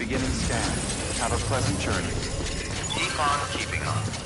Beginning scan. Have a pleasant journey. Keep on keeping on.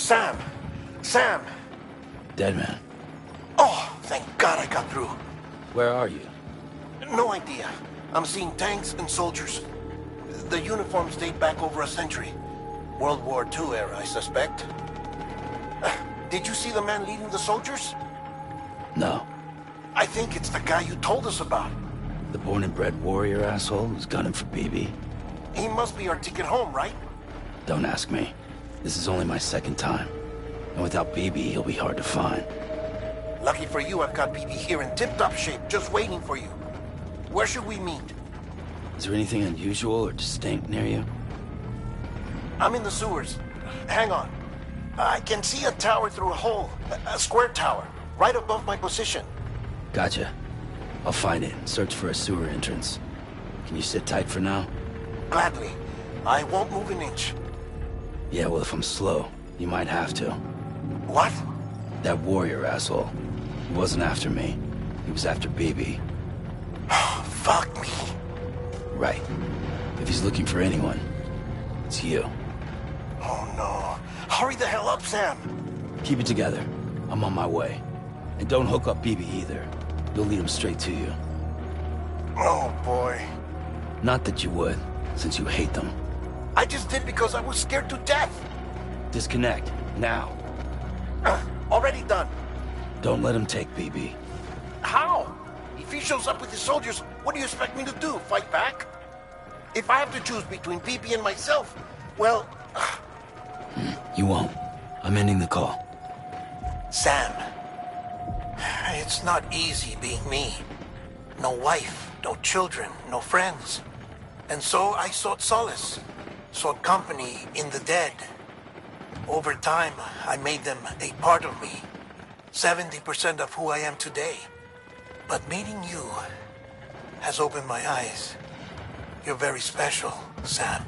Sam! Sam! Dead man. Oh, thank God I got through. Where are you? No idea. I'm seeing tanks and soldiers. The uniforms date back over a century. World War II era, I suspect. Did you see the man leading the soldiers? No. I think it's the guy you told us about. The born and bred warrior asshole who's gunning for BB? He must be our ticket home, right? Don't ask me. This is only my second time. And without BB, he'll be hard to find. Lucky for you, I've got BB here in tip-top shape, just waiting for you. Where should we meet? Is there anything unusual or distinct near you? I'm in the sewers. Hang on. I can see a tower through a hole. A square tower, right above my position. Gotcha. I'll find it and search for a sewer entrance. Can you sit tight for now? Gladly. I won't move an inch. Yeah, well, if I'm slow, you might have to. What? That warrior asshole. He wasn't after me. He was after BB. Fuck me. Right. If he's looking for anyone, it's you. Oh no. Hurry the hell up, Sam. Keep it together. I'm on my way. And don't hook up BB either. You'll lead him straight to you. Oh boy. Not that you would, since you hate them. I just did because I was scared to death. Disconnect, now. Already done. Don't let him take BB. How? If he shows up with his soldiers, what do you expect me to do? Fight back? If I have to choose between BB and myself, well... You won't. I'm ending the call. Sam. It's not easy being me. No wife, no children, no friends. And so I sought solace. Sought company in the dead. Over time, I made them a part of me. 70% of who I am today. But meeting you has opened my eyes. You're very special, Sam.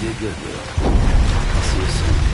did good, Will. I'll see you soon.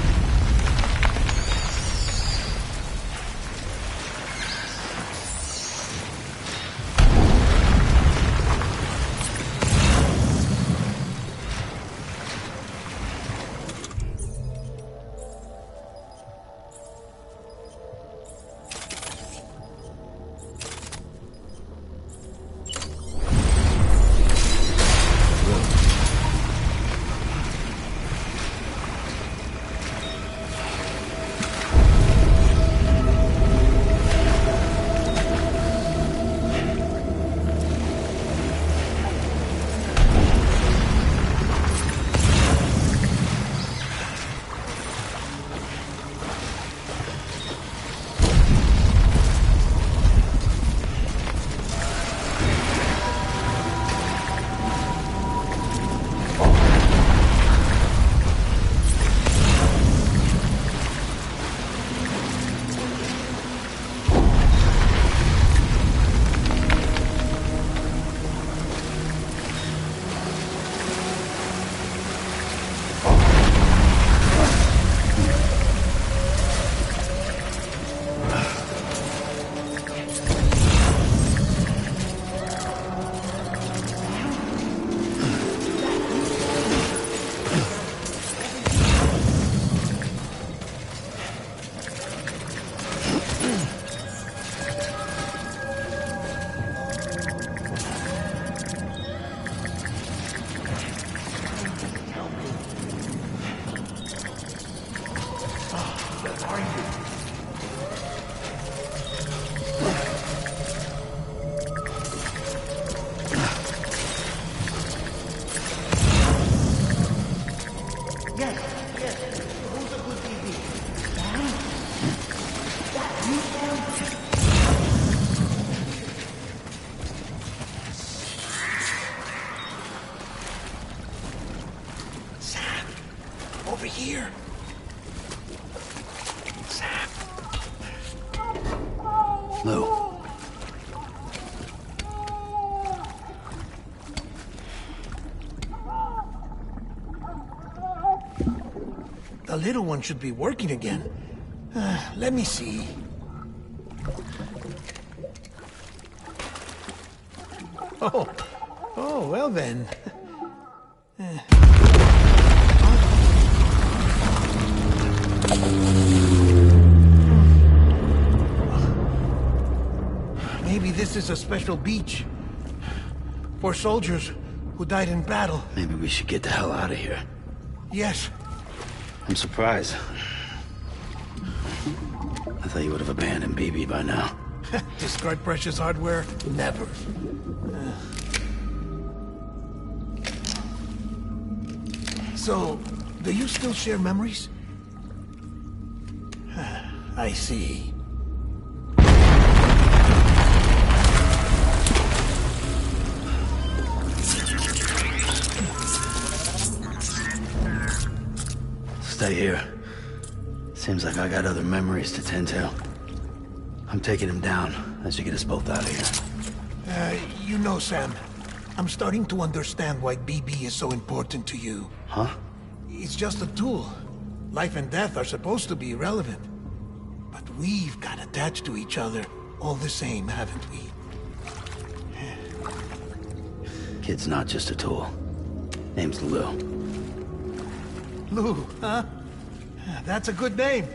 over here. Sam. Lou. The little one should be working again. Let me see. Oh, well then. Maybe this is a special beach for soldiers who died in battle. Maybe we should get the hell out of here. Yes. I'm surprised. I thought you would have abandoned BB by now. Discard precious hardware? Never. So, do you still share memories? I see. Stay here. Seems like I got other memories to tend to. I'm taking him down. That should get us both out of here. You know, Sam, I'm starting to understand why BB is so important to you. Huh? It's just a tool. Life and death are supposed to be irrelevant. But we've got attached to each other all the same, haven't we? Kid's not just a tool. Name's Lou. Lou, huh? That's a good name.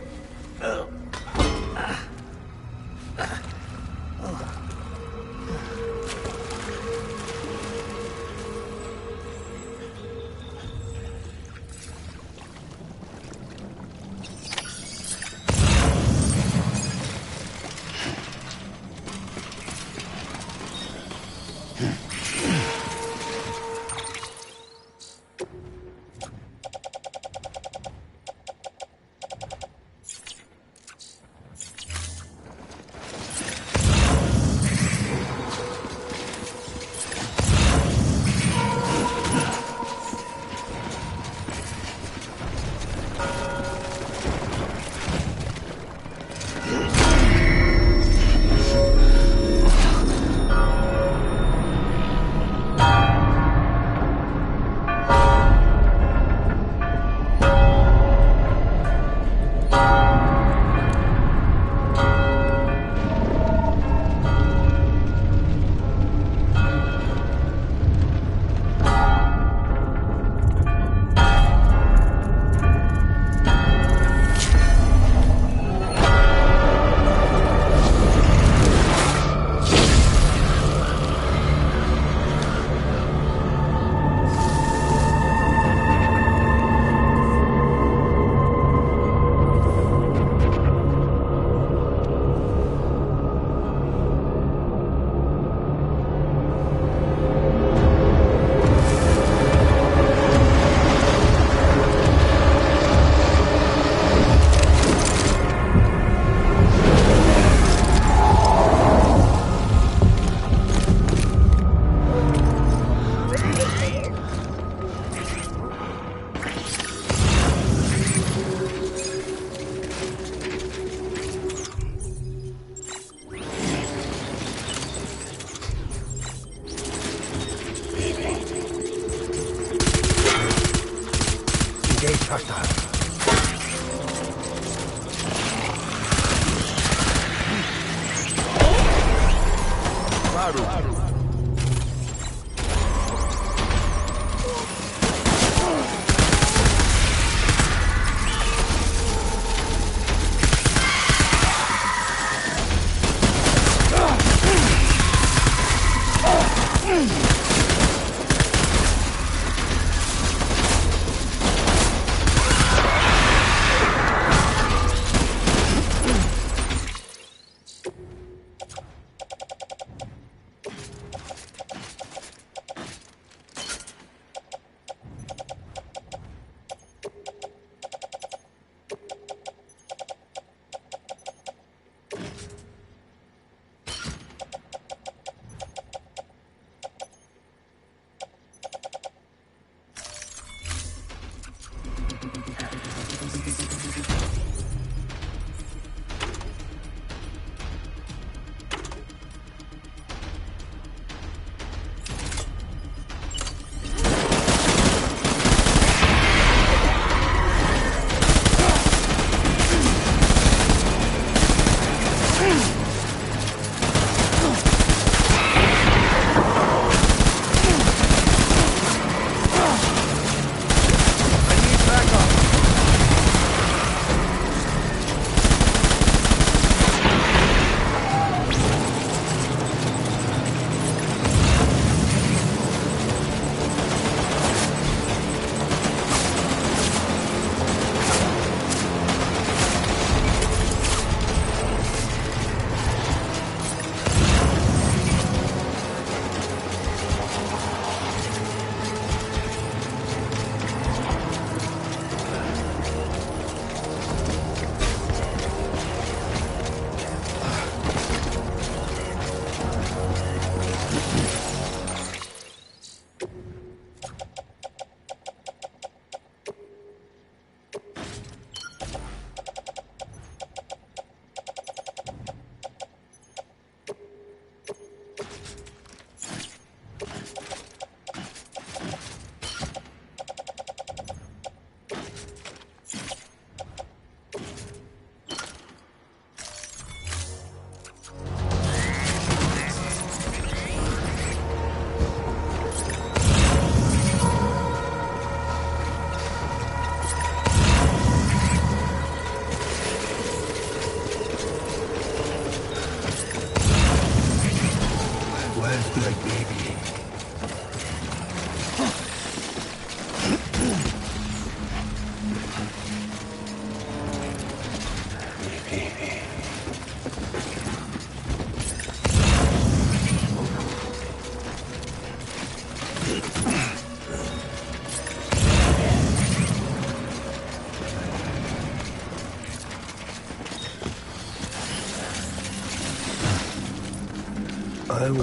I was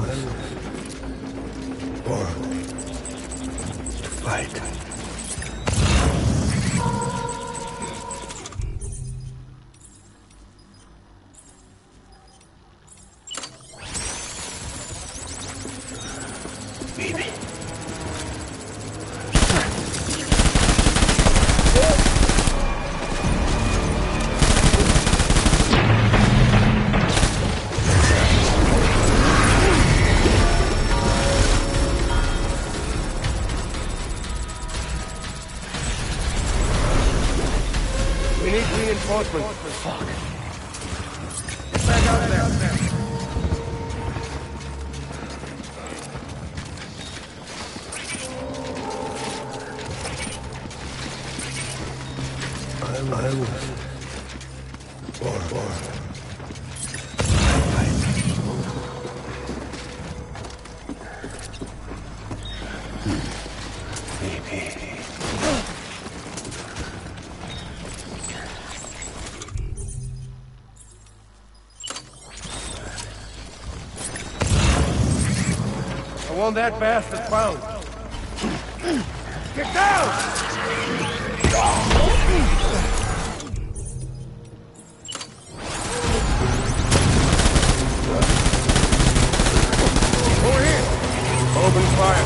born to fight. Baby. We need reinforcements. Fuck. Get back out there. I was born. Baby. I want that bastard found. Get down! Over here! Open fire!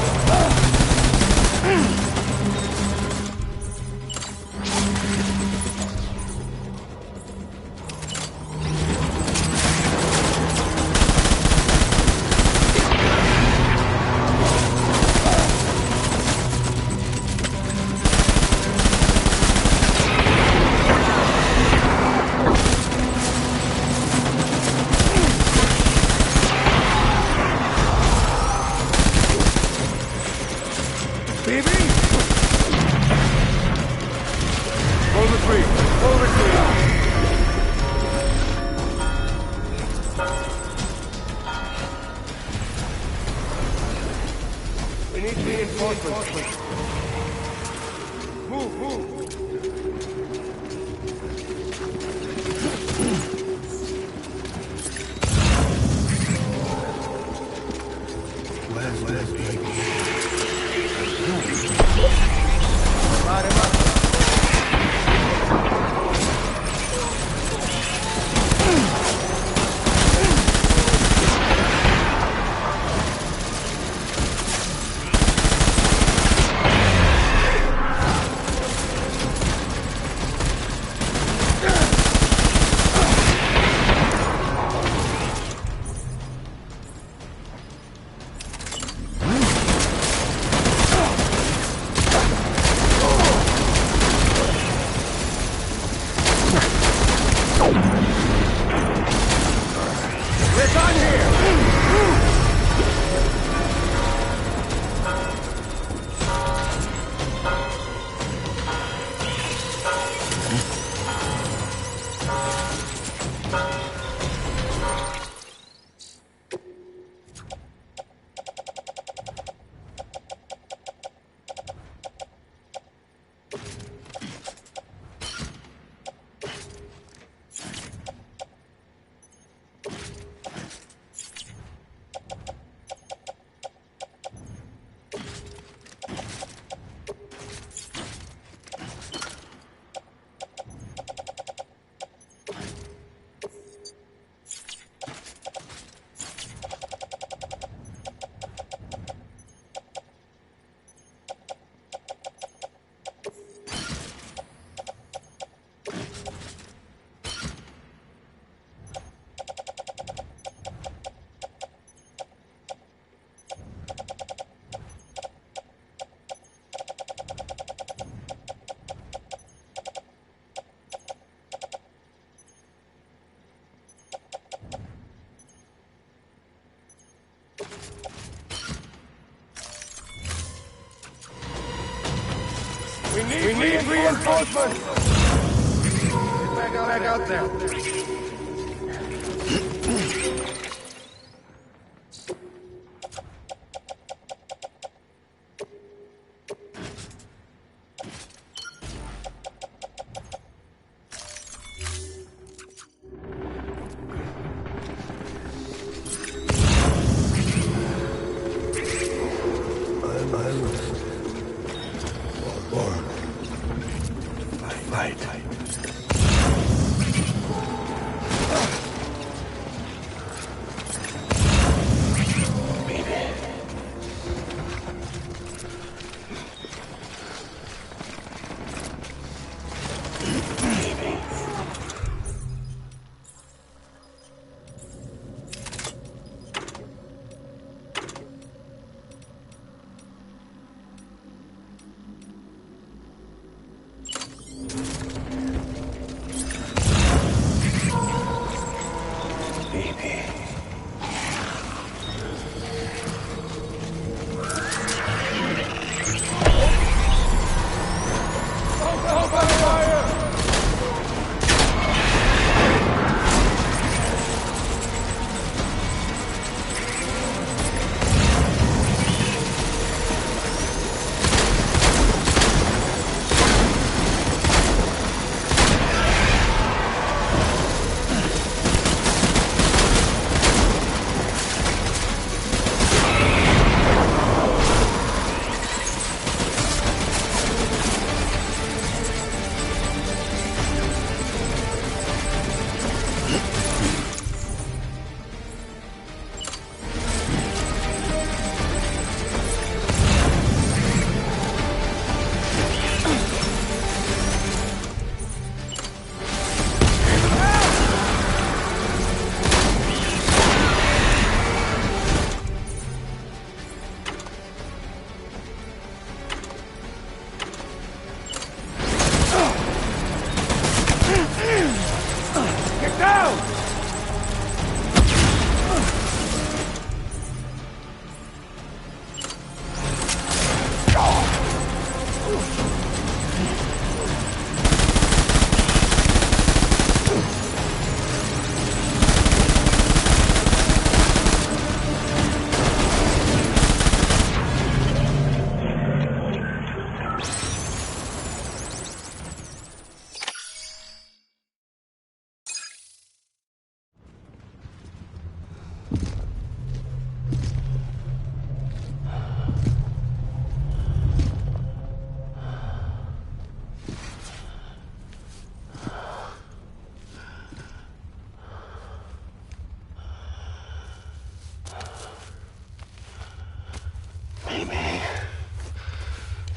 Baby! Pull the tree! Pull the tree! We need reinforcements. Move! Where's baby? Light him up. We're done here! We need reinforcements! Get back out there. Right.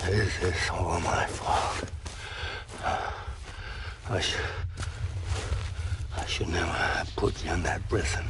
This is all my fault. I should never have put you in that prison.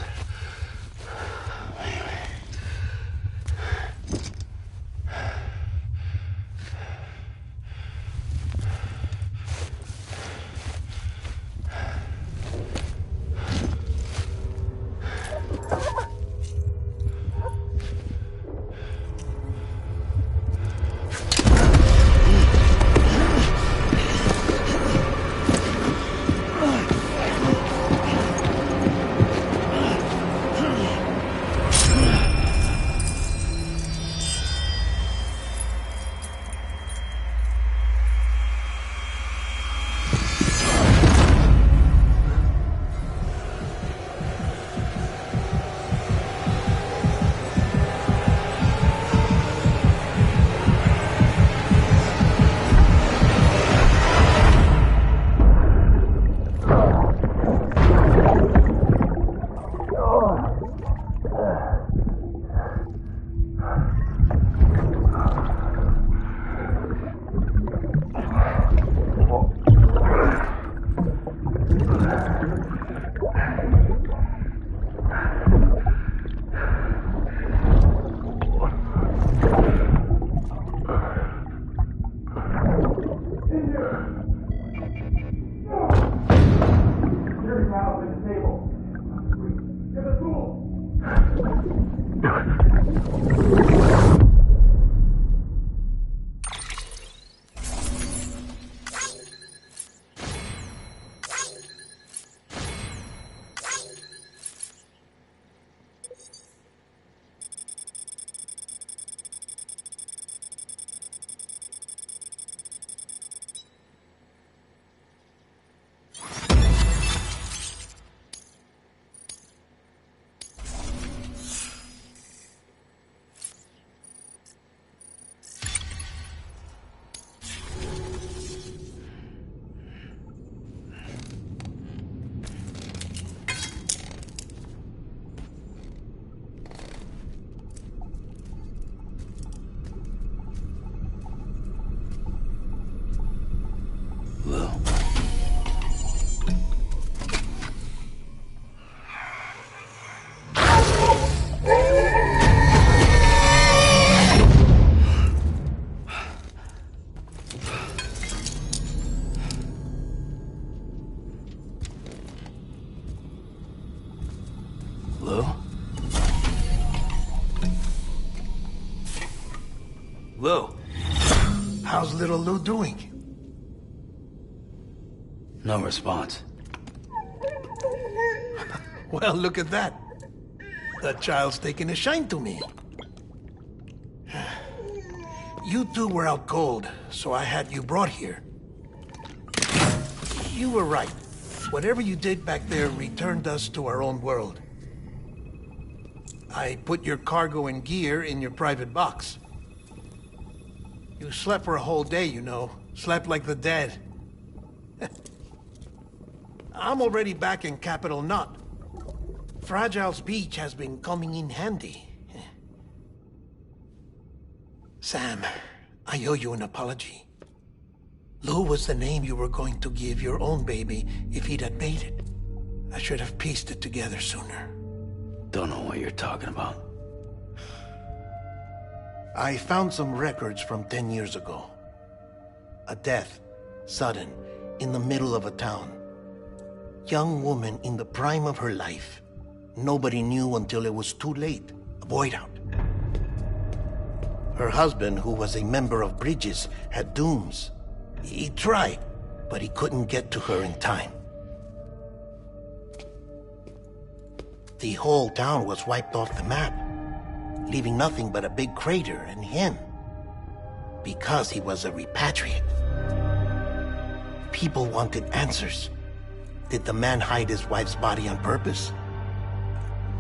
Lou. How's little Lou doing? No response. Well, look at that. The child's taking a shine to me. You two were out cold, so I had you brought here. You were right. Whatever you did back there returned us to our own world. I put your cargo and gear in your private box. You slept for a whole day, you know. Slept like the dead. I'm already back in Capital Knot. Fragile's beach has been coming in handy. Sam, I owe you an apology. Lou was the name you were going to give your own baby if he'd had made it. I should have pieced it together sooner. Don't know what you're talking about. I found some records from 10 years ago. A death, sudden, in the middle of a town. Young woman in the prime of her life. Nobody knew until it was too late. A void out. Her husband, who was a member of Bridges, had dooms. He tried, but he couldn't get to her in time. The whole town was wiped off the map, leaving nothing but a big crater and him. Because he was a repatriate. People wanted answers. Did the man hide his wife's body on purpose?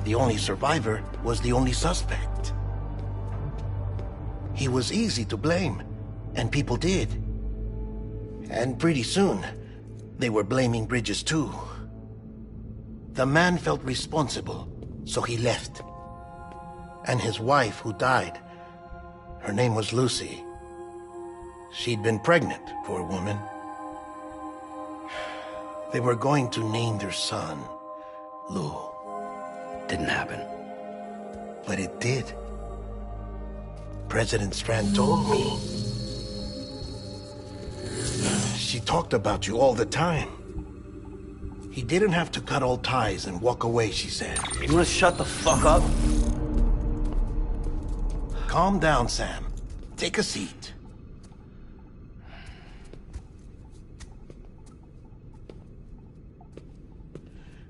The only survivor was the only suspect. He was easy to blame, and people did. And pretty soon, they were blaming Bridges too. The man felt responsible, so he left. And his wife, who died, her name was Lucy. She'd been pregnant, poor woman. They were going to name their son Lou. Didn't happen. But it did. President Strand told me. She talked about you all the time. He didn't have to cut all ties and walk away, she said. You wanna shut the fuck up? Calm down, Sam. Take a seat.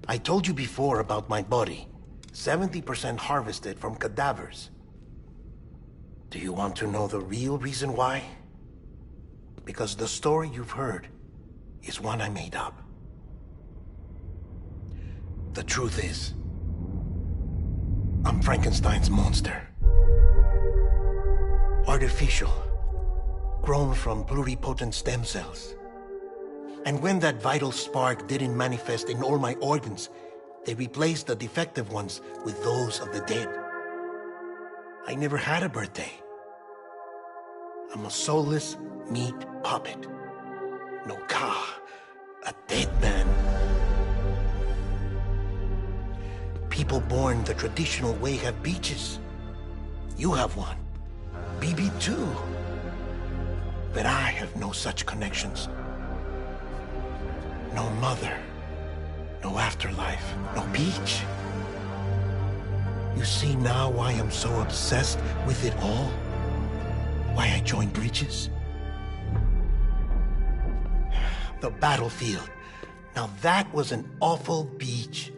I told you before about my body. 70% harvested from cadavers. Do you want to know the real reason why? Because the story you've heard is one I made up. The truth is, I'm Frankenstein's monster. Artificial, grown from pluripotent stem cells. And when that vital spark didn't manifest in all my organs, they replaced the defective ones with those of the dead. I never had a birthday. I'm a soulless meat puppet. No car, a dead man. People born the traditional way have beaches. You have one. BB too. But I have no such connections. No mother. No afterlife. No beach. You see now why I'm so obsessed with it all? Why I joined Bridges? The battlefield. Now that was an awful beach.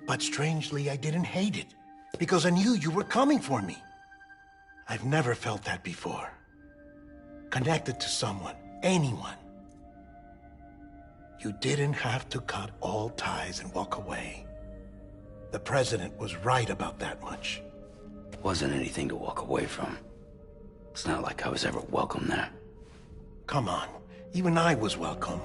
But strangely, I didn't hate it. Because I knew you were coming for me. I've never felt that before. Connected to someone, anyone. You didn't have to cut all ties and walk away. The president was right about that much. Wasn't anything to walk away from. It's not like I was ever welcome there. Come on, even I was welcome.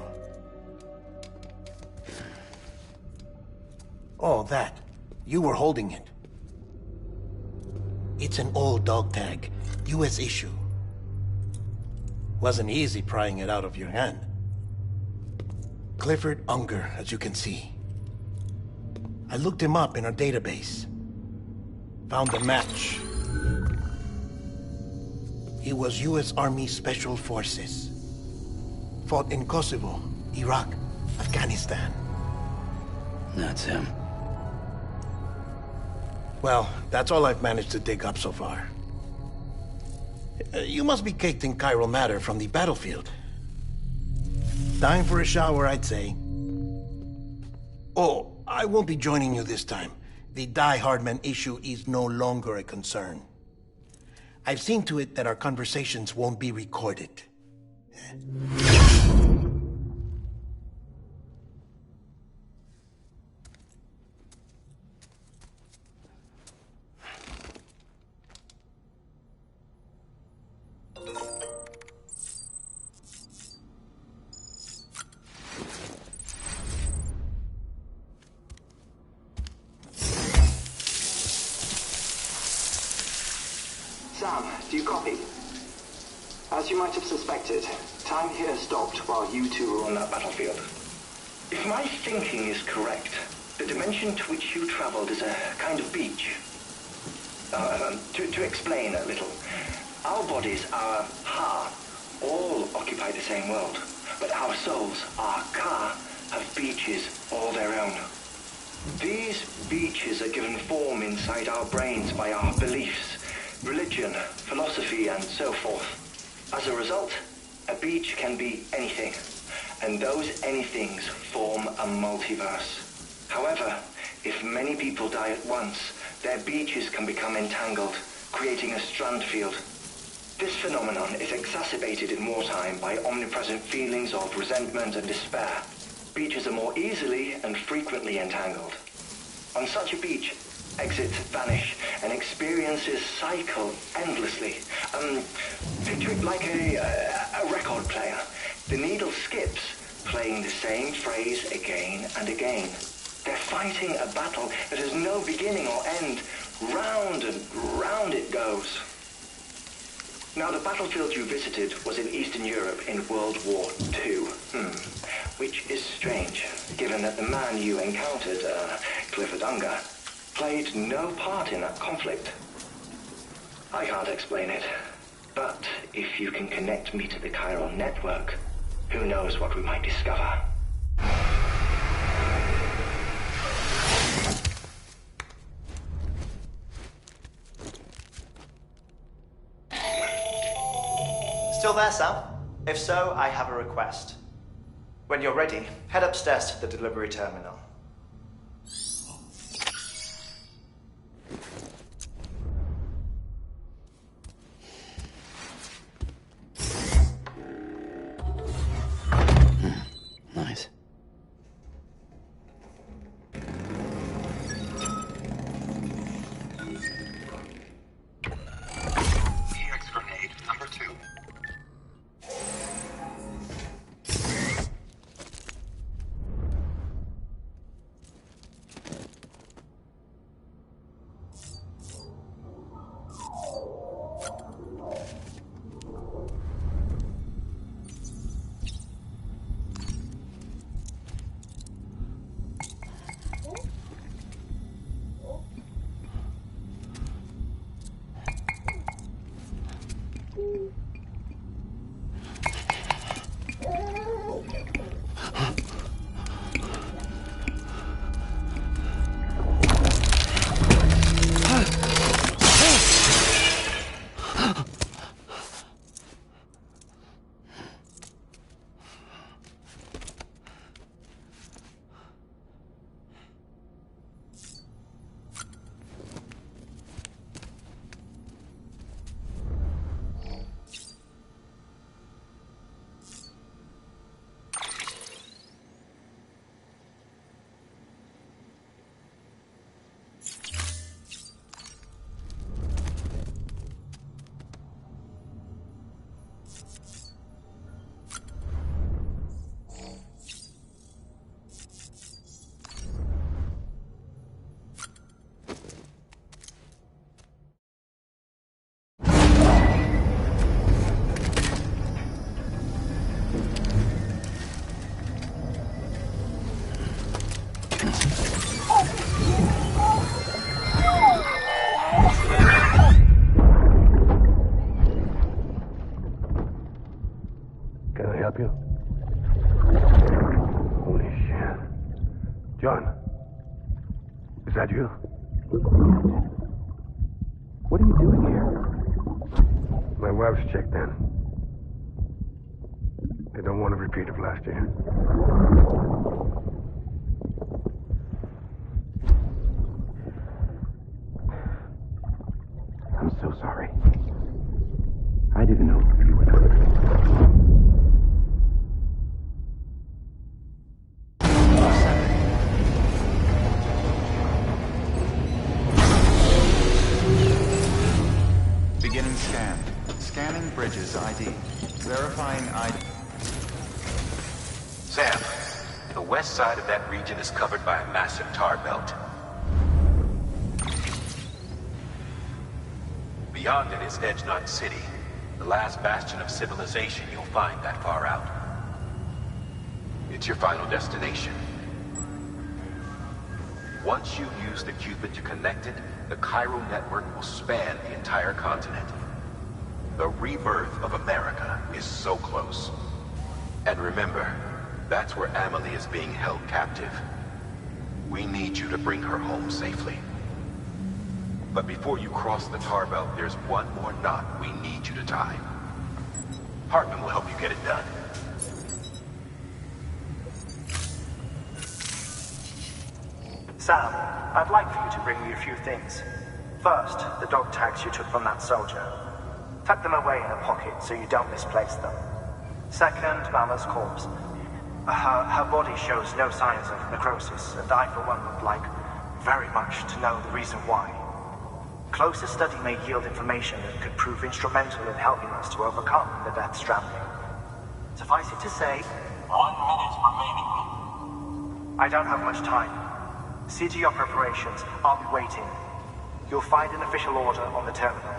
Oh, that. You were holding it. It's an old dog tag, US issue. Wasn't easy prying it out of your hand. Clifford Unger, as you can see. I looked him up in our database. Found a match. He was US Army Special Forces. Fought in Kosovo, Iraq, Afghanistan. That's him. Well, that's all I've managed to dig up so far. You must be caked in chiral matter from the battlefield. Time for a shower, I'd say. Oh, I won't be joining you this time. The Die Hardman issue is no longer a concern. I've seen to it that our conversations won't be recorded. Sam, do you copy? As you might have suspected, time here stopped while you two were on that battlefield. If my thinking is correct, the dimension to which you traveled is a kind of beach. To explain a little, our bodies, our ha, all occupy the same world, but our souls, our ka, have beaches all their own. These beaches are given form inside our brains by our beliefs, religion, philosophy, and so forth. As a result, a beach can be anything, and those anythings form a multiverse. However, if many people die at once, their beaches can become entangled, creating a strand field. This phenomenon is exacerbated in wartime by omnipresent feelings of resentment and despair. Beaches are more easily and frequently entangled. On such a beach, exits vanish, and experiences cycle endlessly. Picture it like a record player. The needle skips, playing the same phrase again and again. They're fighting a battle that has no beginning or end. Round and round it goes. Now, the battlefield you visited was in Eastern Europe in World War II. Which is strange, given that the man you encountered, Clifford Unger, played no part in that conflict. I can't explain it, but if you can connect me to the chiral network, who knows what we might discover. Still there, Sam? If so, I have a request. When you're ready, head upstairs to the delivery terminal. Nice. EX grenade number 2. Can I help you? Holy shit. John, is that you? What are you doing here? My wife's checked in. They don't want a repeat of last year. I'm so sorry. I didn't know you were coming. Beginning scan. Scanning bridges ID. Verifying ID. Sam, the west side of that region is covered by a massive tar belt. Beyond it is Edgenut City, the last bastion of civilization you'll find that far out. It's your final destination. Once you use the Cupid to connect it, the chiral network will span the entire continent. The rebirth of America is so close. And remember, that's where Amelie is being held captive. We need you to bring her home safely. But before you cross the tar belt, there's one more knot we need you to tie. Hartman will help you get it done. Sam, I'd like for you to bring me a few things. First, the dog tags you took from that soldier. Tuck them away in a pocket so you don't misplace them. Second, Mama's corpse. Her body shows no signs of necrosis, and I, for one, would like very much to know the reason why. Closer study may yield information that could prove instrumental in helping us to overcome the death stranding. Suffice it to say, 1 minute remaining. I don't have much time. See to your preparations. I'll be waiting. You'll find an official order on the terminal.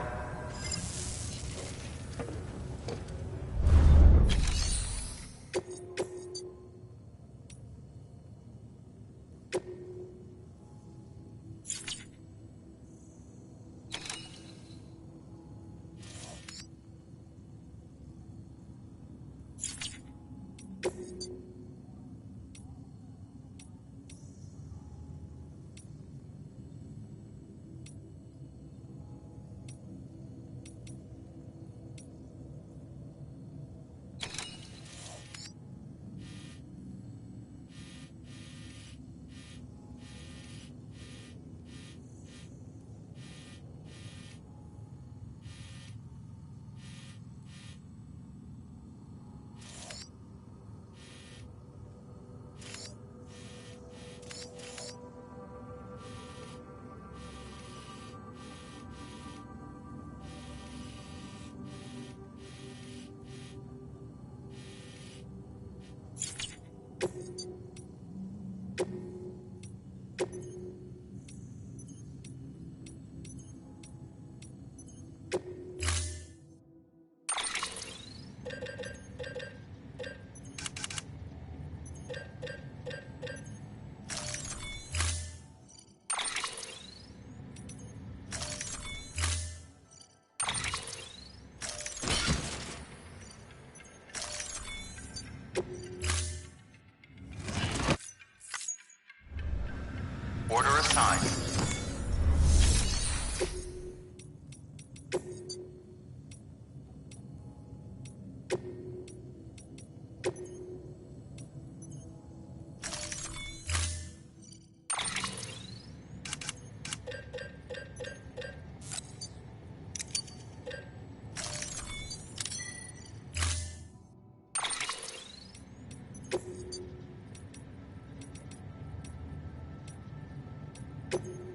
Order assigned. you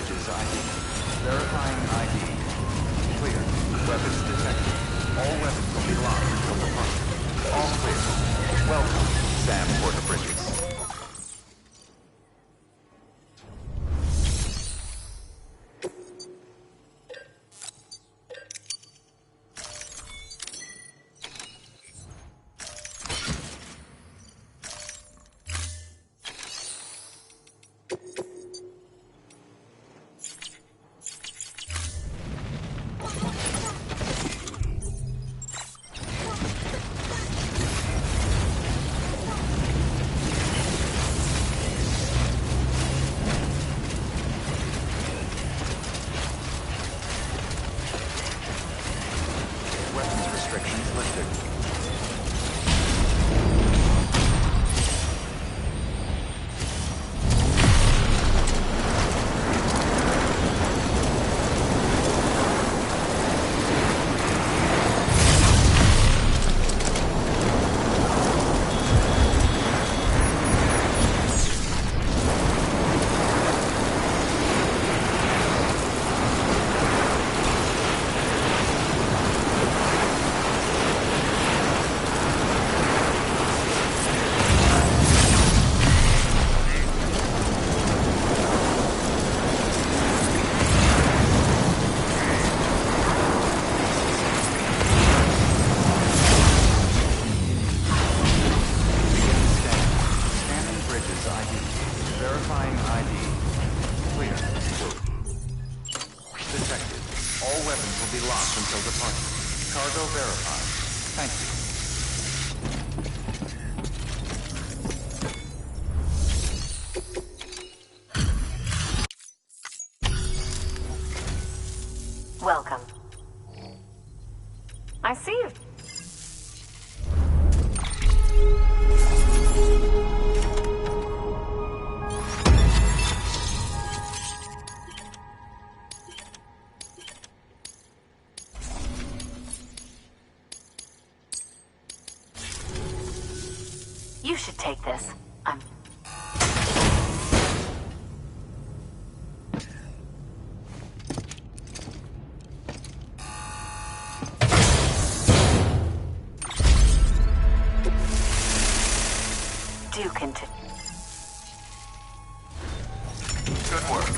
bridges ID. Verifying ID. Clear. Weapons detected. All weapons will be locked until departure. All clear. Welcome, Sam Porter Bridges. Restrictions lifted. Verifying ID. Clear. Detected. All weapons will be locked until departure. Cargo verified. Thank you. Welcome. I see you. You should take this. Do continue. Good work.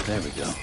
There we go.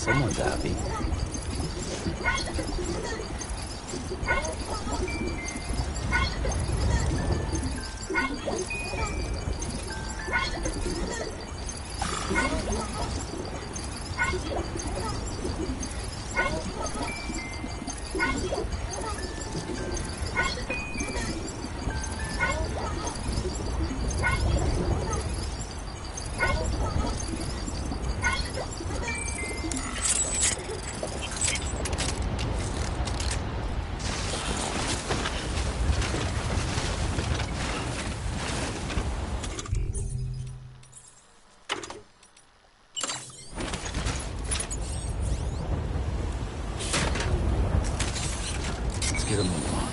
Someone's happy. Get a move on.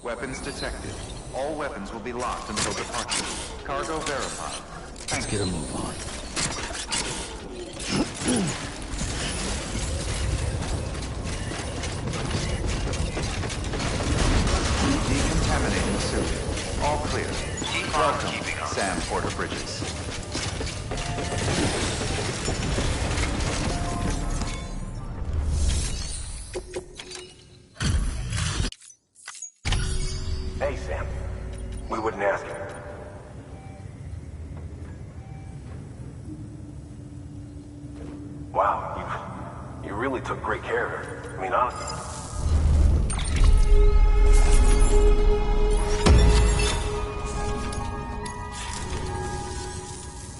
Weapons detected. All weapons will be locked until departure. Cargo verified. Let's get a move on. Decontaminating suit. All clear. Welcome, Sam Porter Bridges. Hey, Sam. We wouldn't ask you. Wow, you really took great care of her. I mean, honestly.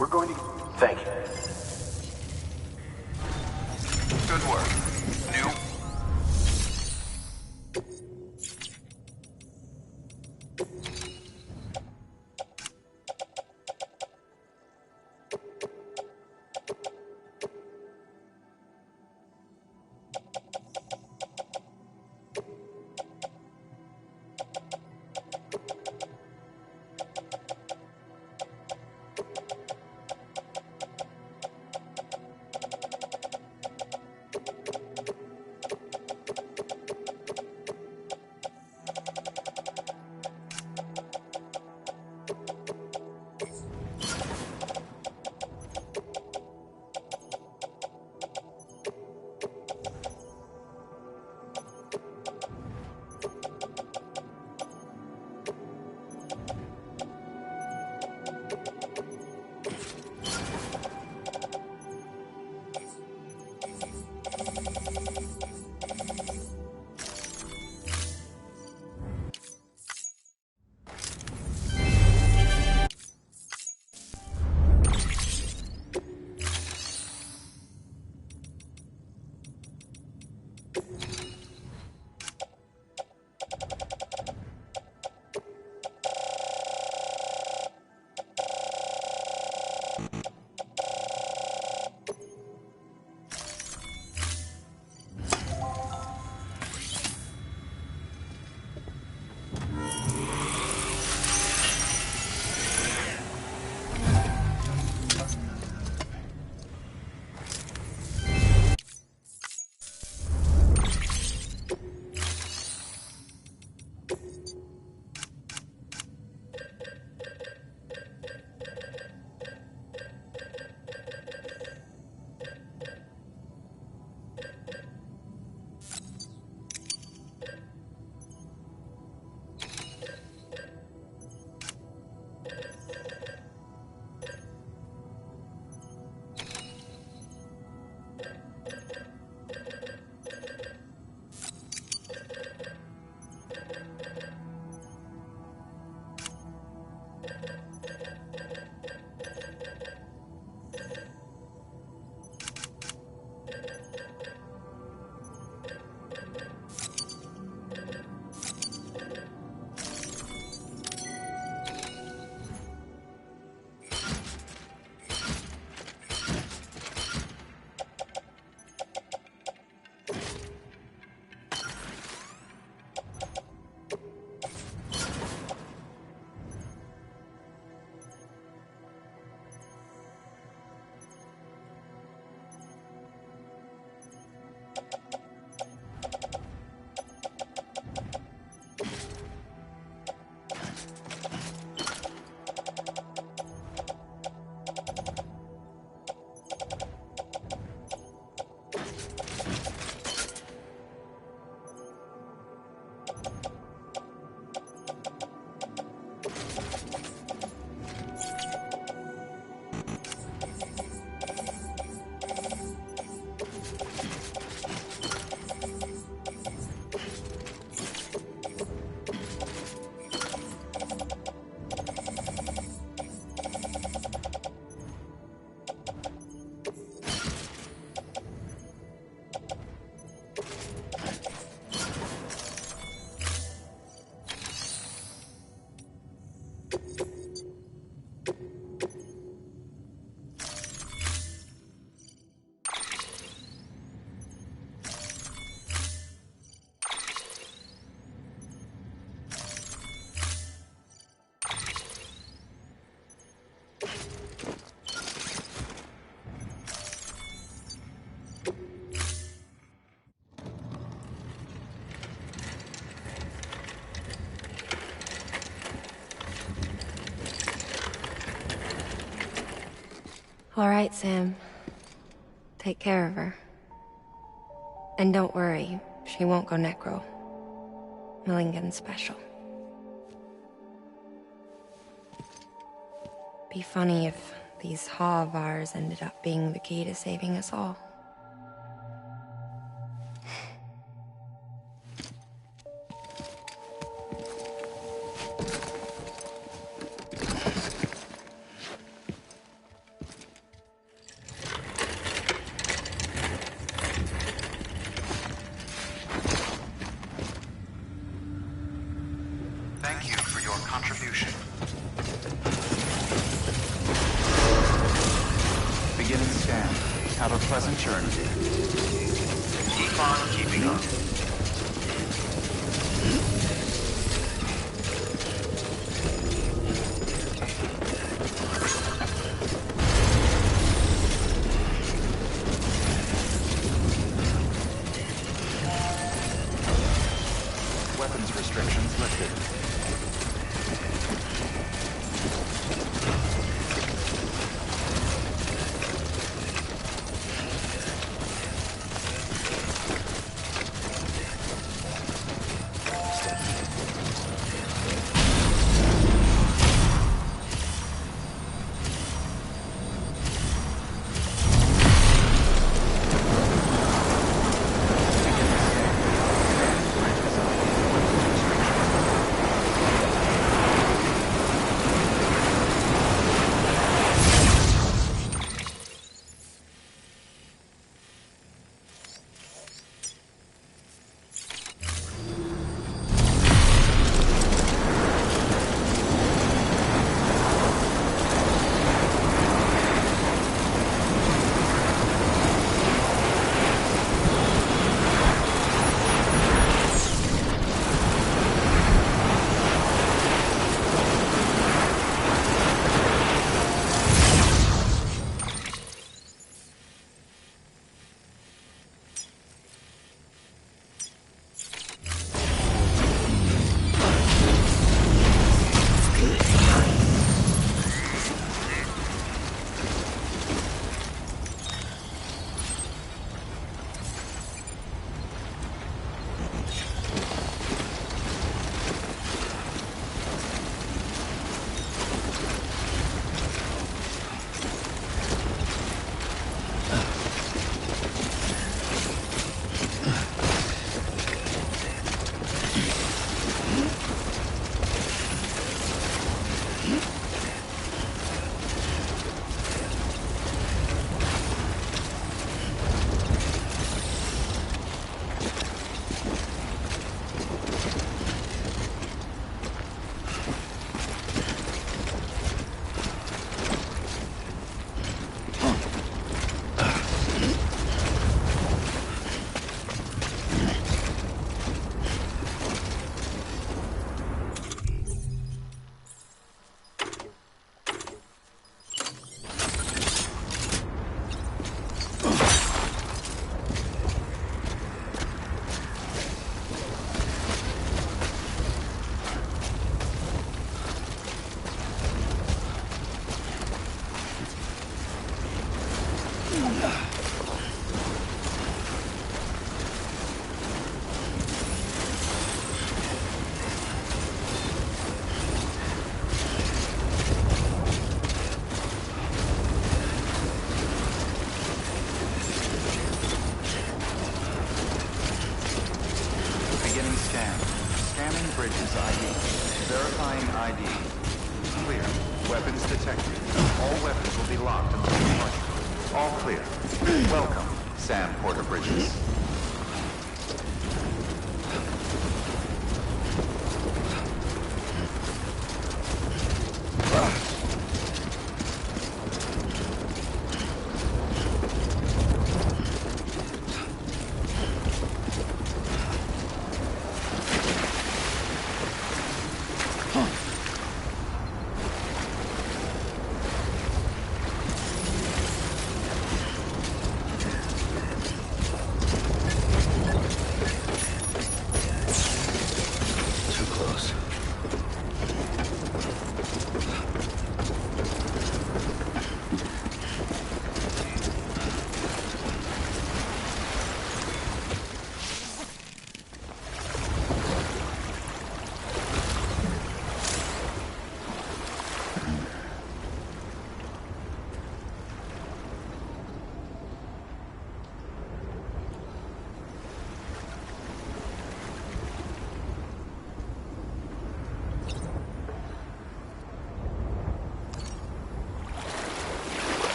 We're going to... Thank you. Good work. New. All right, Sam. Take care of her. And don't worry, she won't go necro. Milligan special. Be funny if these Ha of ours ended up being the key to saving us all. Thank you for your contribution. Beginning scan. Have a pleasant journey. Keep on keeping on. Weapons restrictions lifted. Bridges ID. Verifying ID. Clear. Weapons detected. All weapons will be locked until departure. All clear. Welcome, Sam Porter Bridges.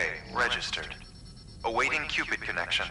Okay, registered. Awaiting Cupid connection.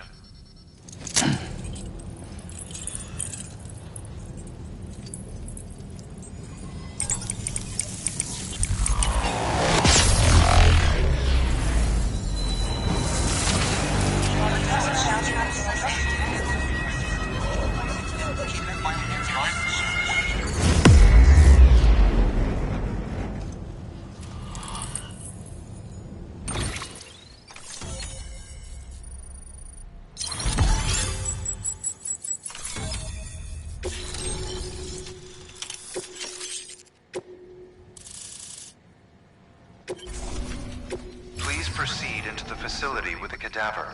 Please proceed into the facility with the cadaver.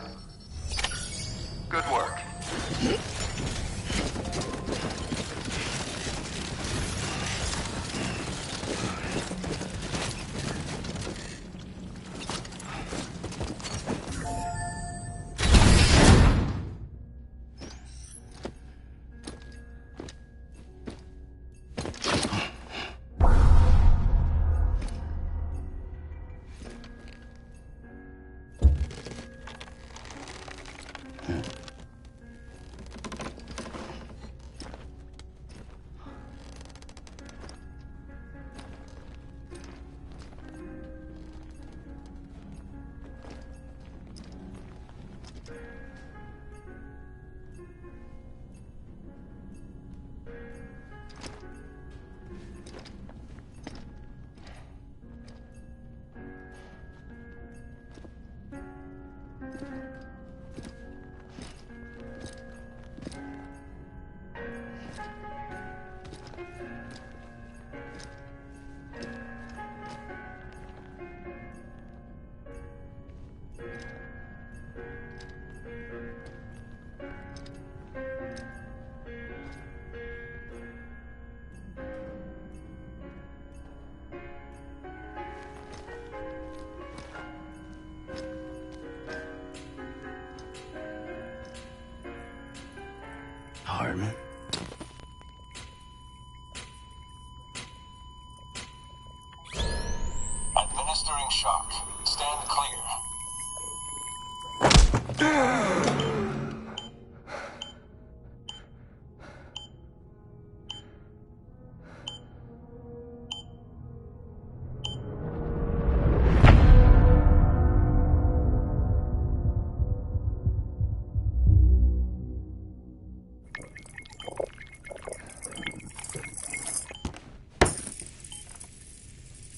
Good work. Hartman. Administering shock. Stand clear.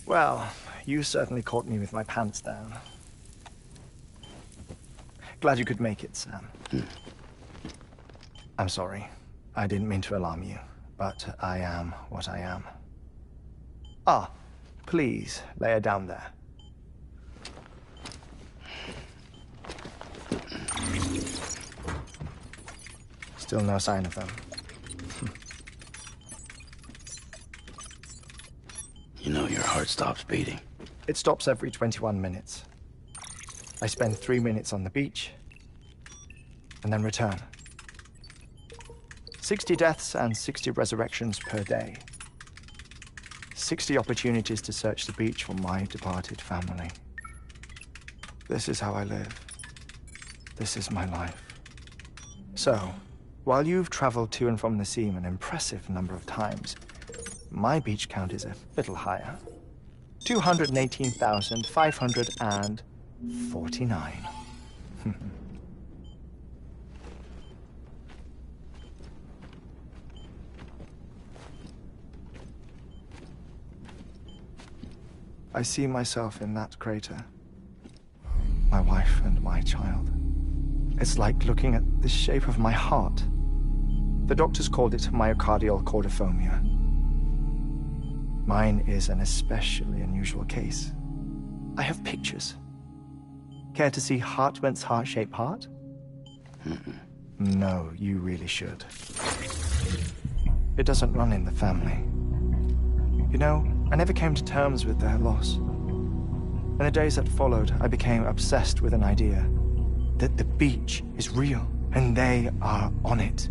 Well, you certainly caught me with my pants down. Glad you could make it, Sam. I'm sorry. I didn't mean to alarm you, but I am what I am. Ah, please, lay her down there. Still no sign of them. You know your heart stops beating. It stops every 21 minutes. I spend 3 minutes on the beach, and then return. 60 deaths and 60 resurrections per day. 60 opportunities to search the beach for my departed family. This is how I live. This is my life. So, while you've traveled to and from the seam an impressive number of times, my beach count is a little higher. 218,549. I see myself in that crater. My wife and my child. It's like looking at the shape of my heart. The doctors called it myocardial cordiformia. Mine is an especially unusual case. I have pictures. Care to see Hartman's heart-shaped heart? No, you really should. It doesn't run in the family. You know, I never came to terms with their loss. In the days that followed, I became obsessed with an idea that the beach is real, and they are on it.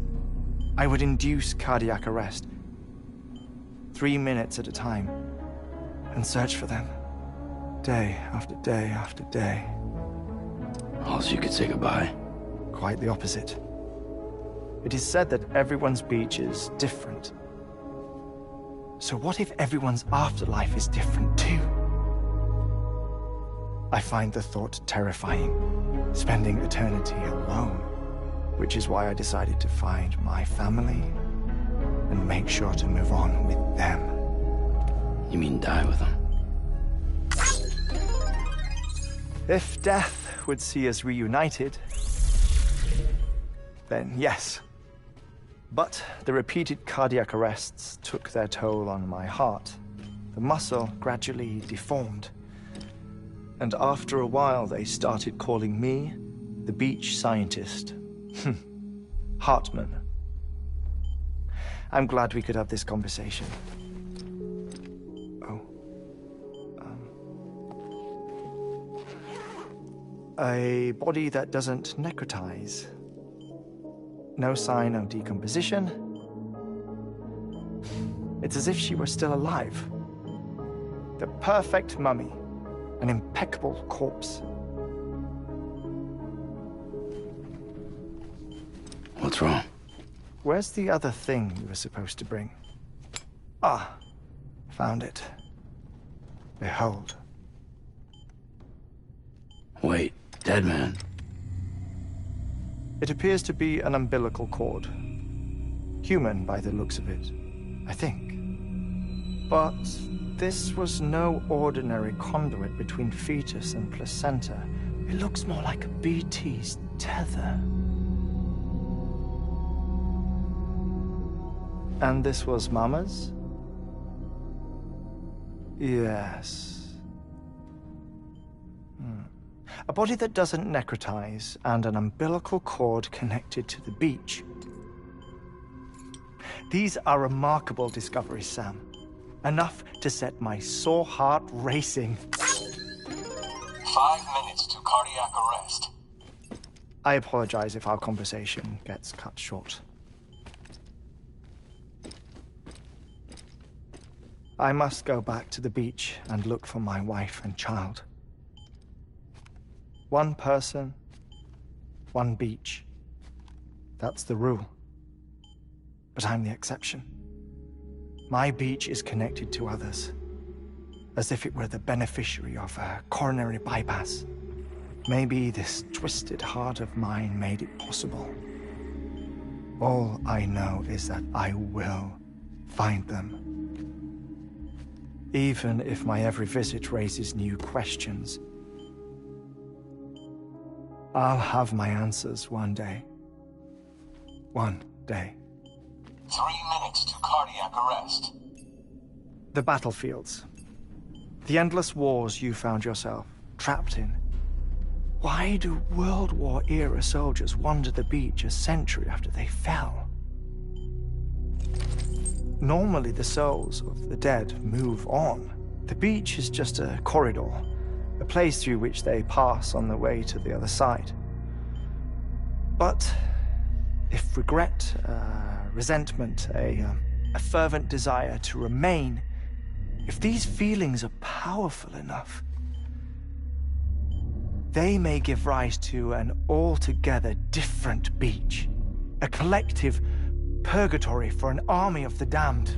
I would induce cardiac arrest, 3 minutes at a time, and search for them, day after day after day. else you could say goodbye? Quite the opposite. It is said that everyone's beach is different. So what if everyone's afterlife is different too? I find the thought terrifying, spending eternity alone, which is why I decided to find my family and make sure to move on with them. You mean die with them? If death would see us reunited, then yes. But the repeated cardiac arrests took their toll on my heart. The muscle gradually deformed. And after a while, they started calling me the beach scientist. Hartman. I'm glad we could have this conversation. A body that doesn't necrotize. No sign of decomposition. It's as if she were still alive. The perfect mummy. An impeccable corpse. What's wrong? Where's the other thing you were supposed to bring? Ah, found it. Behold. Wait, dead man? It appears to be an umbilical cord. Human by the looks of it, I think. But this was no ordinary conduit between fetus and placenta. It looks more like a BT's tether. And this was Mama's? Yes. A body that doesn't necrotize and an umbilical cord connected to the beach. These are remarkable discoveries, Sam. Enough to set my sore heart racing. 5 minutes to cardiac arrest. I apologize if our conversation gets cut short. I must go back to the beach and look for my wife and child. One person, one beach. That's the rule. But I'm the exception. My beach is connected to others, as if it were the beneficiary of a coronary bypass. Maybe this twisted heart of mine made it possible. All I know is that I will find them. Even if my every visit raises new questions, I'll have my answers one day. One day. 3 minutes to cardiac arrest. The battlefields. The endless wars you found yourself trapped in. Why do World War-era soldiers wander the beach a century after they fell? Normally, the souls of the dead move on. The beach is just a corridor, a place through which they pass on the way to the other side. But if regret, resentment, a fervent desire to remain, if these feelings are powerful enough, they may give rise to an altogether different beach, a collective purgatory for an army of the damned.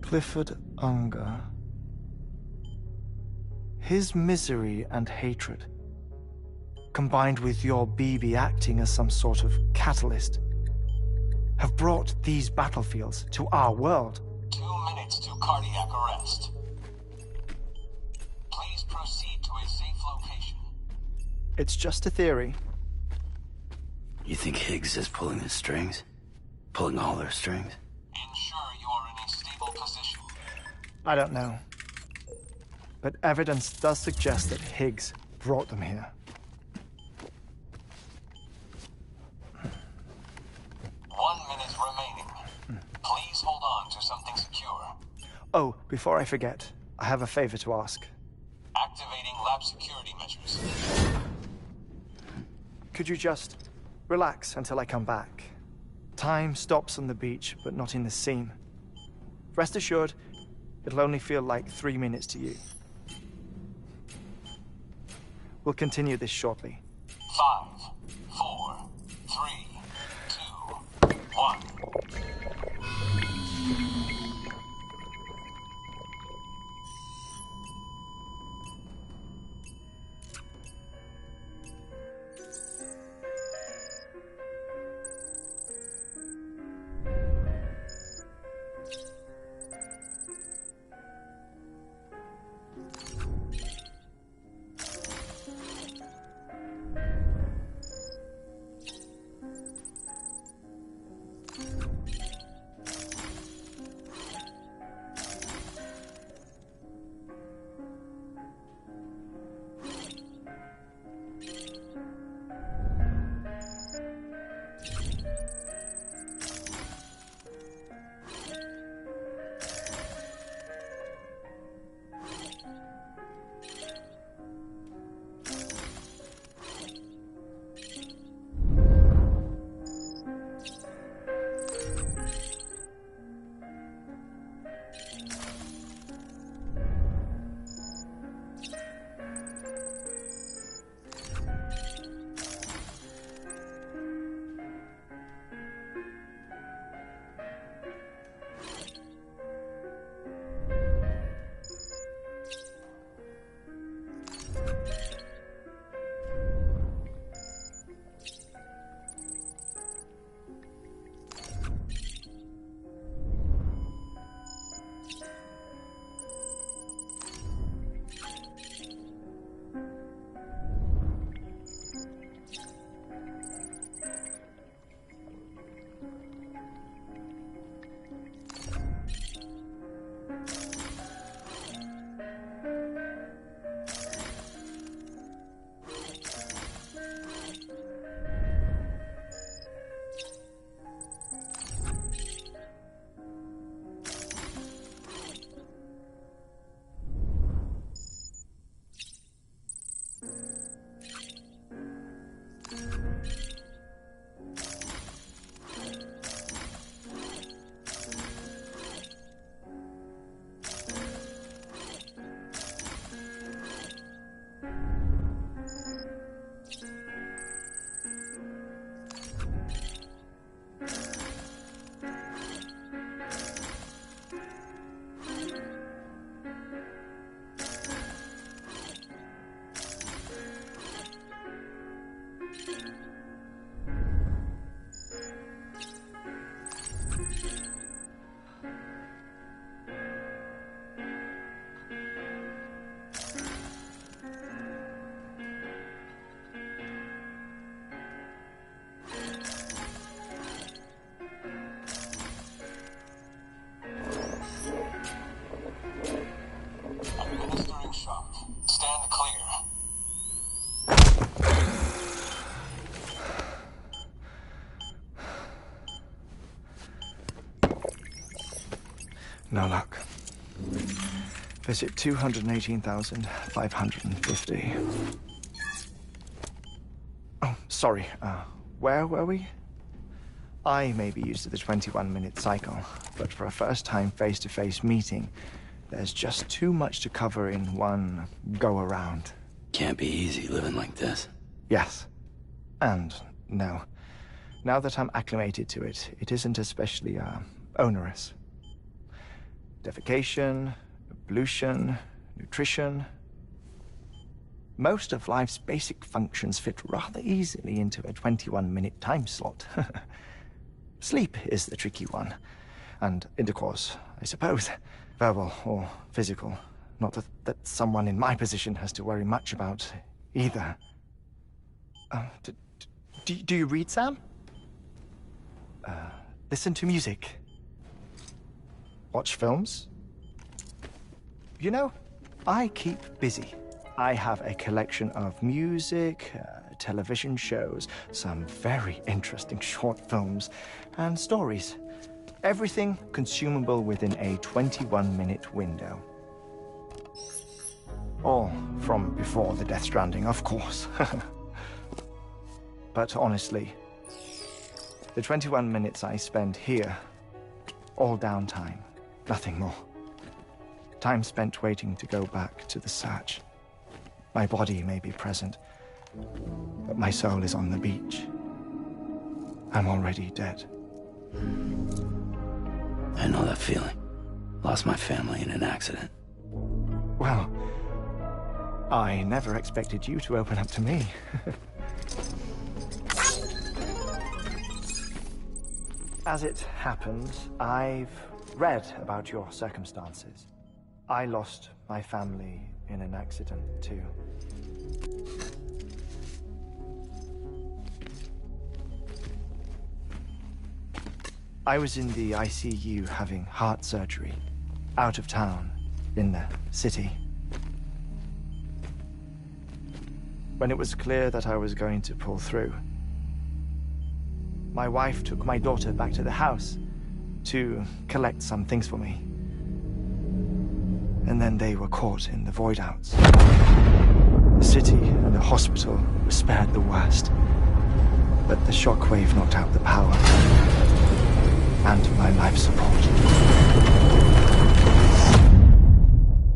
Clifford Unger. His misery and hatred, combined with your BB acting as some sort of catalyst, have brought these battlefields to our world. 2 minutes to cardiac arrest. Please proceed to a safe location. It's just a theory. You think Higgs is pulling the strings? Pulling all their strings? Ensure you are in a stable position. I don't know. But evidence does suggest that Higgs brought them here. 1 minute remaining. Please hold on to something secure. Oh, before I forget, I have a favor to ask. Activating lab security measures. Could you just relax until I come back? Time stops on the beach, but not in the scene. Rest assured, It'll only feel like 3 minutes to you. We'll continue this shortly. 5, 4, 3, 2, 1. Administering shock. Stand clear. No luck. Visit 218,550. Oh, sorry. Where were we? I may be used to the 21-minute cycle, but for a first-time face-to-face meeting, there's just too much to cover in one go-around. Can't be easy living like this. Yes. And no. Now that I'm acclimated to it, it isn't especially, onerous. Defecation, pollution, nutrition. Most of life's basic functions fit rather easily into a 21-minute time slot. Sleep is the tricky one. And intercourse, I suppose. Verbal or physical. Not that someone in my position has to worry much about either. Do you read, Sam? Listen to music. Watch films? You know, I keep busy. I have a collection of music, television shows, some very interesting short films, and stories. Everything consumable within a 21-minute window. All from before the Death Stranding, of course. But honestly, the 21 minutes I spend here, all downtime, nothing more. Time spent waiting to go back to the search. My body may be present, but my soul is on the beach. I'm already dead. I know that feeling. Lost my family in an accident. Well, I never expected you to open up to me. As it happens, I've read about your circumstances. I lost my family in an accident, too. I was in the ICU having heart surgery, out of town, in the city. When it was clear that I was going to pull through, my wife took my daughter back to the house to collect some things for me. And then they were caught in the void outs. The city and the hospital were spared the worst, but the shockwave knocked out the power and my life support.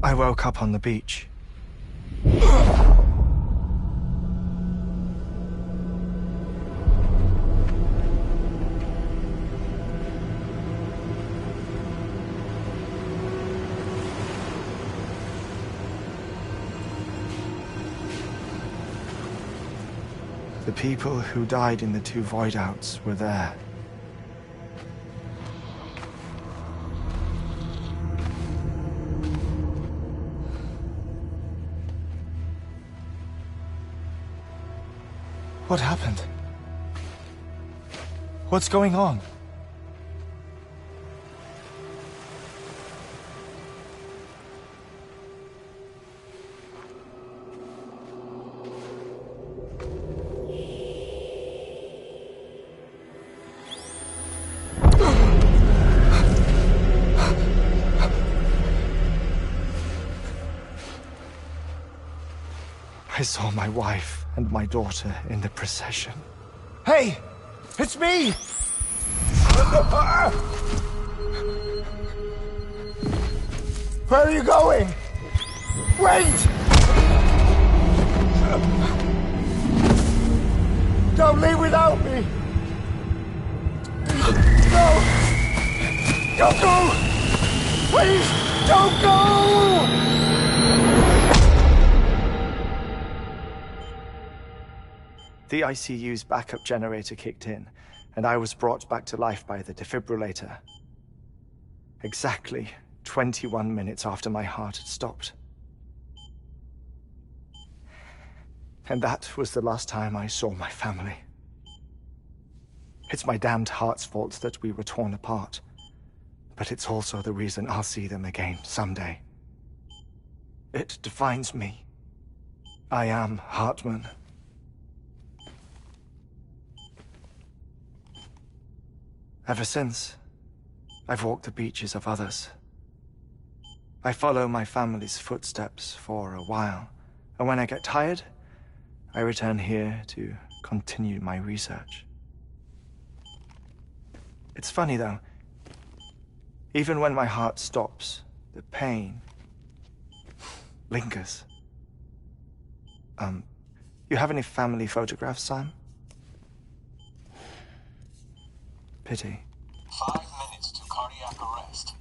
I woke up on the beach. The people who died in the 2 void outs were there. What happened? What's going on? I saw my wife and my daughter in the procession. Hey! It's me! Where are you going? Wait! Don't leave without me! No! Don't go! Please, don't go! The ICU's backup generator kicked in, and I was brought back to life by the defibrillator. Exactly 21 minutes after my heart had stopped. And that was the last time I saw my family. It's my damned heart's fault that we were torn apart, but it's also the reason I'll see them again someday. It defines me. I am Hartman. Ever since, I've walked the beaches of others. I follow my family's footsteps for a while, and when I get tired, I return here to continue my research. It's funny, though. Even when my heart stops, the pain lingers. You have any family photographs, Sam? Pity. 5 minutes to cardiac arrest.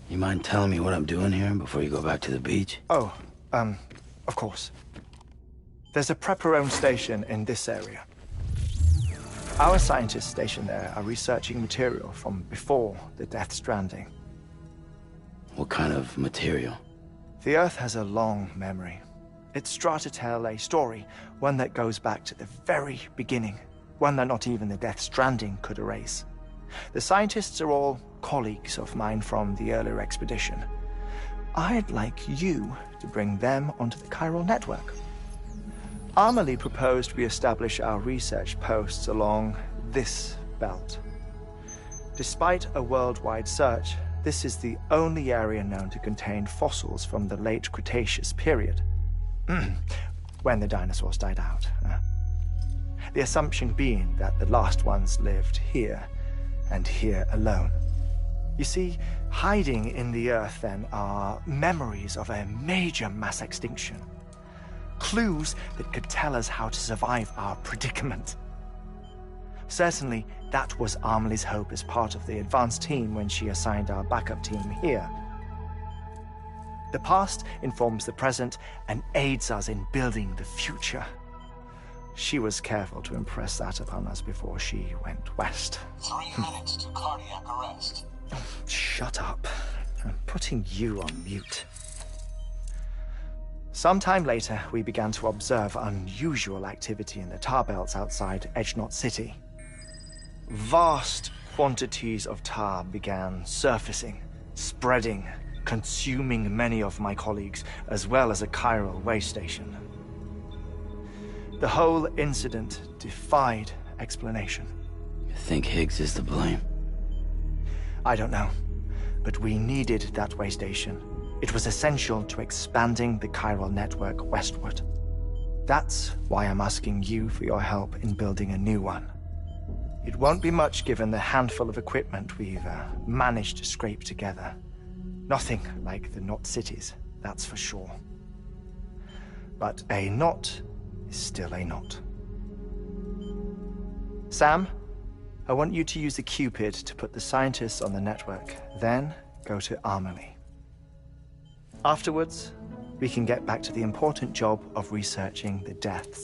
You mind telling me what I'm doing here before you go back to the beach? Oh, of course. There's a Prepperone station in this area. Our scientists stationed there are researching material from before the Death Stranding. What kind of material? The Earth has a long memory. It's trying to tell a story, one that goes back to the very beginning. One that not even the Death Stranding could erase. The scientists are all colleagues of mine from the earlier expedition. I'd like you to bring them onto the chiral network. Amelie proposed we establish our research posts along this belt. Despite a worldwide search, this is the only area known to contain fossils from the late Cretaceous period, when the dinosaurs died out. The assumption being that the last ones lived here, and here alone. You see, Hiding in the Earth, then, are memories of a major mass extinction. Clues that could tell us how to survive our predicament. Certainly, that was Amelie's hope as part of the advanced team when she assigned our backup team here. The past informs the present and aids us in building the future. She was careful to impress that upon us before she went west. 3 minutes to cardiac arrest. Shut up. I'm putting you on mute. Sometime later, we began to observe unusual activity in the tar belts outside Edgenot City. Vast quantities of tar began surfacing, spreading, consuming many of my colleagues, as well as a chiral way station. The whole incident defied explanation. You think Higgs is to blame? I don't know, but we needed that way station. It was essential to expanding the chiral network westward. That's why I'm asking you for your help in building a new one. It won't be much given the handful of equipment we've managed to scrape together. Nothing like the knot cities, that's for sure. But a knot is still a knot. Sam, I want you to use the Cupid to put the scientists on the network, then go to Amelie. Afterwards, we can get back to the important job of researching the deaths.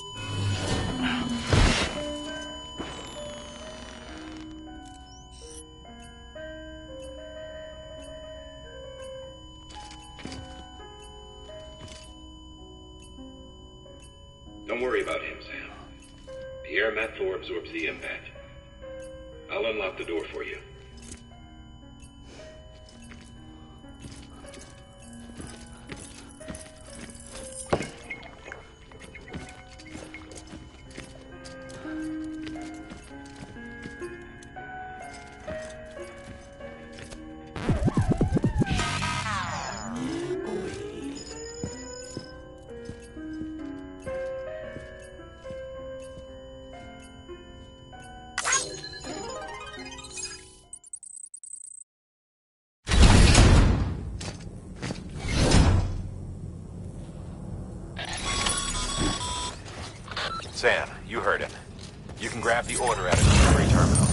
Don't worry about him, Sam. The air mat floor absorbs the impact. I'll unlock the door for you. Sam, you heard him. You can grab the order at a delivery terminal.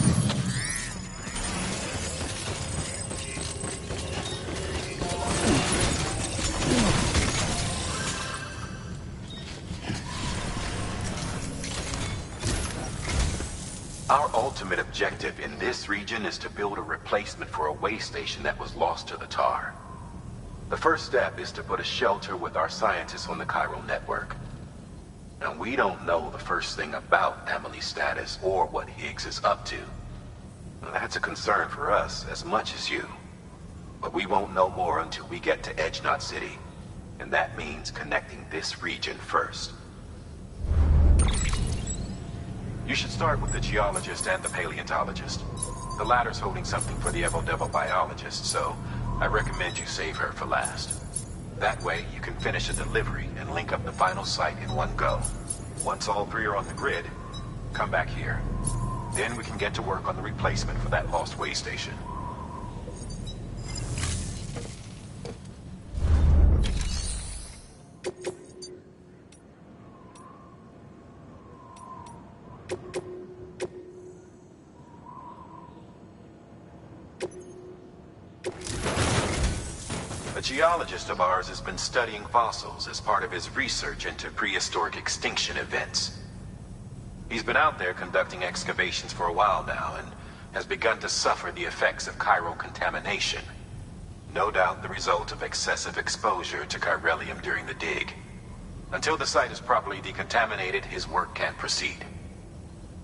Our ultimate objective in this region is to build a replacement for a way station that was lost to the tar. The first step is to put a shelter with our scientists on the chiral network. Now, we don't know the first thing about Amelie's status or what Higgs is up to. Now, that's a concern for us as much as you. But we won't know more until we get to Edgenot City. And that means connecting this region first. You should start with the geologist and the paleontologist. The latter's holding something for the Evo biologist, so I recommend you save her for last. That way, you can finish a delivery and link up the final site in one go. Once all three are on the grid, come back here. Then we can get to work on the replacement for that lost way station. A geologist of ours has been studying fossils as part of his research into prehistoric extinction events. He's been out there conducting excavations for a while now and has begun to suffer the effects of chiral contamination. No doubt the result of excessive exposure to chiralium during the dig. Until the site is properly decontaminated, his work can't proceed.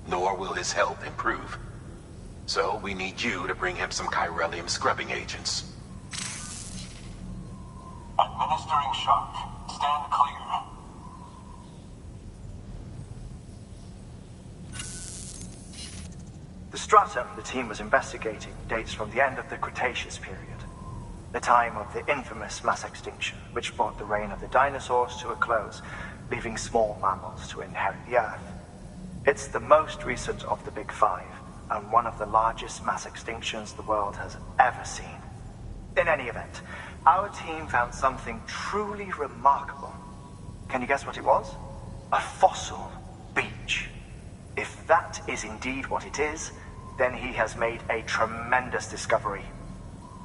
Nor will his health improve. So we need you to bring him some chiralium scrubbing agents. Administering shock. Stand clear. The stratum the team was investigating dates from the end of the Cretaceous period, the time of the infamous mass extinction, which brought the reign of the dinosaurs to a close, leaving small mammals to inherit the Earth. It's the most recent of the Big Five, and one of the largest mass extinctions the world has ever seen. In any event, our team found something truly remarkable. Can you guess what it was? A fossil beach. If that is indeed what it is, then he has made a tremendous discovery.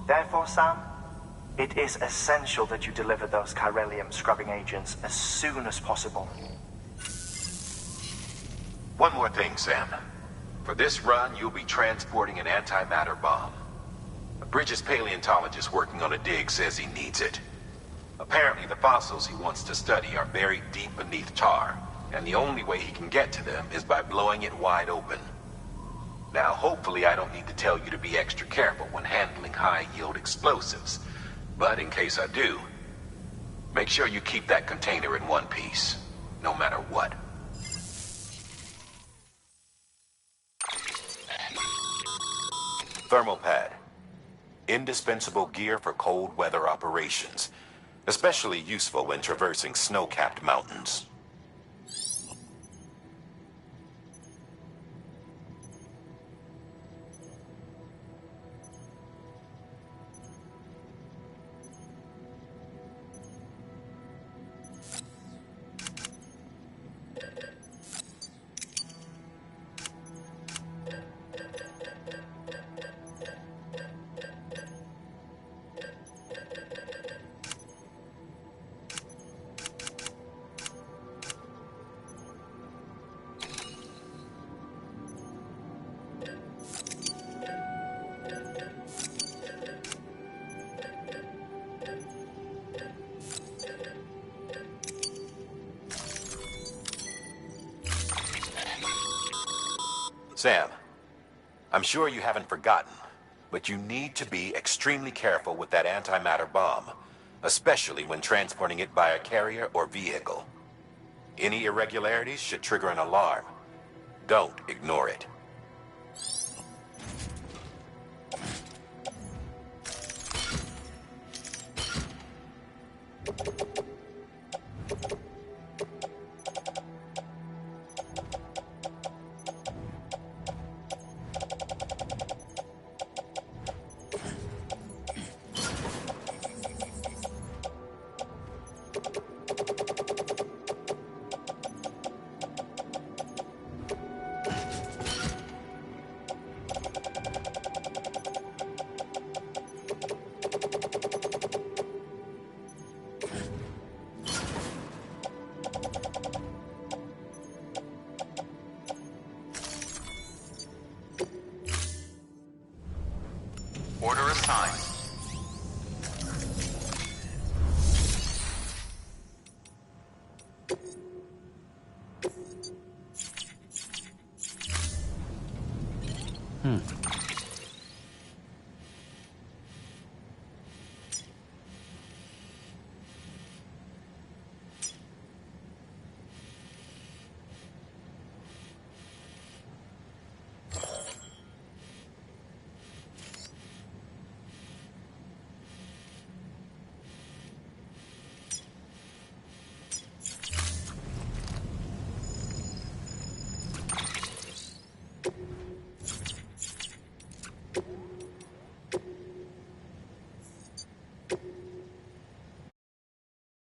Therefore, Sam, it is essential that you deliver those chiralium scrubbing agents as soon as possible. One more thing, Sam. For this run, you'll be transporting an antimatter bomb. A Bridges paleontologist working on a dig says he needs it. Apparently, the fossils he wants to study are buried deep beneath tar, and the only way he can get to them is by blowing it wide open. Now, hopefully I don't need to tell you to be extra careful when handling high-yield explosives. But in case I do, make sure you keep that container in one piece, no matter what. Thermal pad. Indispensable gear for cold weather operations, especially useful when traversing snow-capped mountains. Sam, I'm sure you haven't forgotten, but you need to be extremely careful with that antimatter bomb, especially when transporting it by a carrier or vehicle. Any irregularities should trigger an alarm. Don't ignore it.